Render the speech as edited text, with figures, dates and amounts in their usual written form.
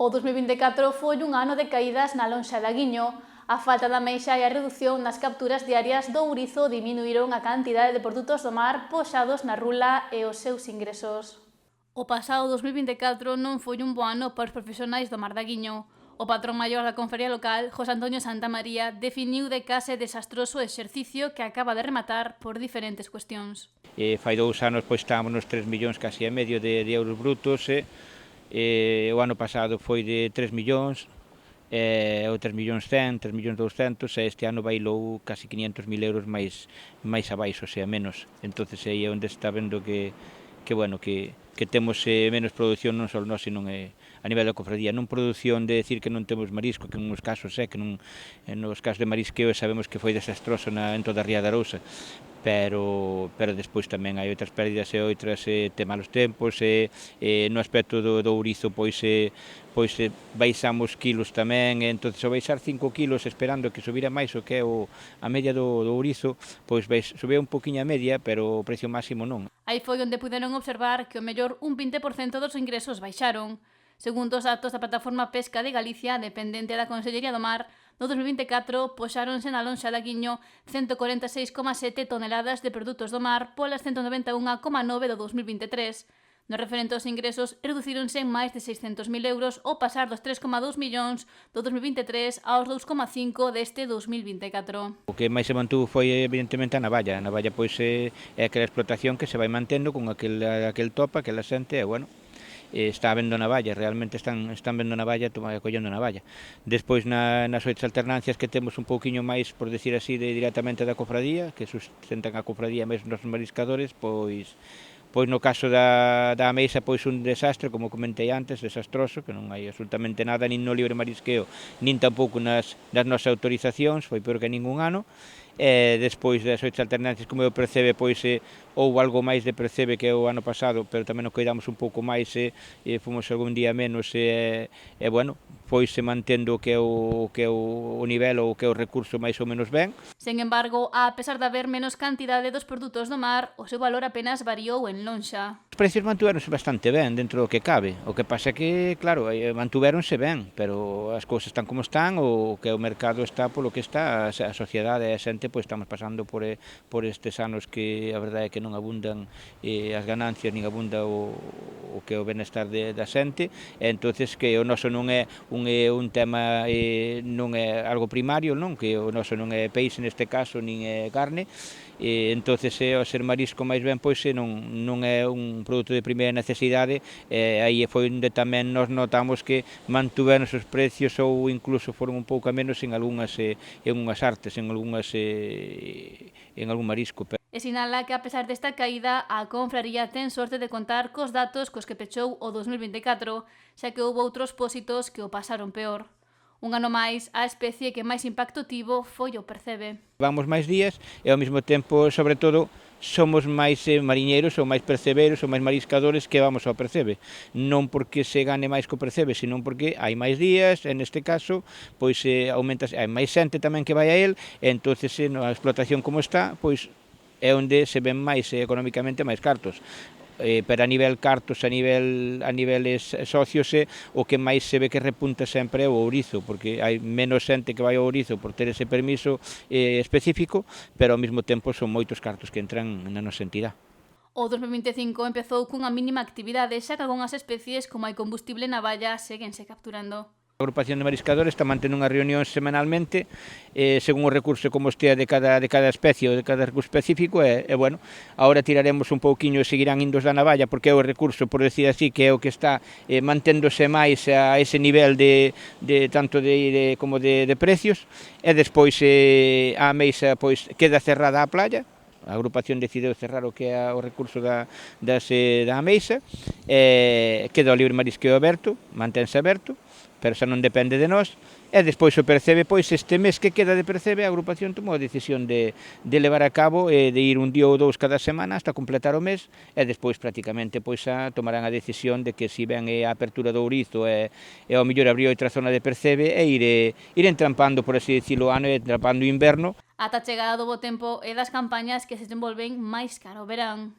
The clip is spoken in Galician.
O 2024 foi un ano de caídas na lonxa de Aguiño. A falta de ameixa e a redución nas capturas diarias do ourizo diminuíron a cantidade de produtos do mar poxados na rula e os seus ingresos. O pasado 2024 non foi un bo ano para os profesionais do mar de Aguiño. O patrón maior da confería local, José Antonio Santamaría, definiu de case desastroso o exercicio que acaba de rematar por diferentes cuestións. Fai 2 anos pois estábamos nos 3 millóns casi e medio de euros brutos, o ano pasado foi de 3 millóns, o 3 millóns 100, 3 millóns 200, e este ano bailou casi 500.000 euros máis abaixo, menos. Entonces aí é onde está vendo que temos menos produción non só nós, sino a nivel da cofradía. Non produción de decir que non temos marisco, que nos casos que nos casos de marisqueo sabemos que foi desastroso en toda a Ría de Arousa, pero despois tamén hai outras pérdidas e outras malos tempos, no aspecto do ourizo pois baixamos kilos tamén, entonces ao baixar 5 kilos esperando que subira máis o que é a media do ourizo, pois subía un poquinho a media, pero o precio máximo non. Aí foi onde puderon observar que o mellor un 20% dos ingresos baixaron. Segundo os datos da Plataforma Pesca de Galicia, dependente da Consellería do Mar, no 2024 poxáronse na lonxa de Aguiño 146,7 toneladas de produtos do mar polas 191,9 do 2023. No referente aos ingresos, reducíronse en máis de 600.000 euros ao pasar dos 3,2 millóns do 2023 aos 2,5 deste 2024. O que máis se mantuvo foi evidentemente a navalla. A navalla pois é aquela explotación que se vai mantendo con aquel topa, aquela xente, está vendo navalla, realmente están vendo navalla, acollendo navalla. Despois nas outras alternancias que temos un pouquiño máis, por decir así, directamente da cofradía, que sustentan a cofradía mesmo nos mariscadores, pois no caso da ameixa, pois un desastre, como comentei antes, desastroso, que non hai absolutamente nada, nin no libre marisqueo, nin tampouco nas nosas autorizacións, foi peor que ningún ano. Despois das outras alternancias, como eu percebe, pois houve algo máis de percebe que o ano pasado, pero tamén nos cuidamos un pouco máis, fomos algún día menos, pois se mantendo o que é o nivel ou o que é o recurso máis ou menos ben. Sen embargo, a pesar de haber menos cantidade dos produtos do mar, o seu valor apenas variou en lonxa. Os precios mantuveronse bastante ben dentro do que cabe, o que pasa é que, claro, mantuveronse ben, pero as cousas están como están, o que o mercado está polo que está, a sociedade e a xente, pois estamos pasando por estes anos que a verdade é que non abundan as ganancias, nin abunda o que é o benestar da xente, e entonces que o noso non é un tema, non é algo primario, non, que o noso non é peixe neste caso, nin é carne, entonces ao ser marisco máis ben, pois non é un produto de primeira necesidade, aí foi onde tamén nos notamos que mantuveron os precios ou incluso foron un pouco a menos en algunhas artes, en algún marisco. E sinala que, a pesar desta caída, a confraría ten sorte de contar cos datos cos que pechou o 2024, xa que houve outros pósitos que o pasaron peor. Un ano máis, a especie que máis impacto tivo foi o percebe. Vamos máis días e ao mesmo tempo, sobre todo, somos máis mariñeiros ou máis percebeiros ou máis mariscadores que vamos ao percebe. Non porque se gane máis co percebe, senón porque hai máis días, e neste caso, pois aumenta, hai máis xente tamén que vai a el, e entonces a explotación como está, pois é onde se ven máis económicamente máis cartos. Pero a nivel cartos, a niveles socios, o que máis se ve que repunta sempre é o ourizo, porque hai menos xente que vai ao ourizo por ter ese permiso específico, pero ao mesmo tempo son moitos cartos que entran na nosa entidade. O 2025 empezou cunha mínima actividade, xa que algunhas especies, como hai combustible na valla, seguense capturando. A agrupación de mariscadores está mantendo unha reunión semanalmente, según o recurso como estea de cada especie ou de cada recurso específico, agora tiraremos un pouquiño e seguirán indos da navalla, porque é o recurso, por decir así, que é o que está manténdose máis a ese nivel tanto como de precios, e despois a ameixa queda cerrada a playa. A agrupación decideu cerrar o que é o recurso da ameixa, queda o libre marisqueo aberto, mantense aberto, pero xa non depende de nós, e despois o percebe, pois este mes que queda de percebe, a agrupación tomou a decisión de levar a cabo, de ir un día ou dous cada semana hasta completar o mes, e despois prácticamente tomarán a decisión de que si ven a apertura do ourizo e ao mellor abrir outra zona de percebe e ir entrampando, por así dicilo, o ano e entrampando o inverno. Ata a chegada do bo tempo e das campañas que se desenvolven máis cara ao verán.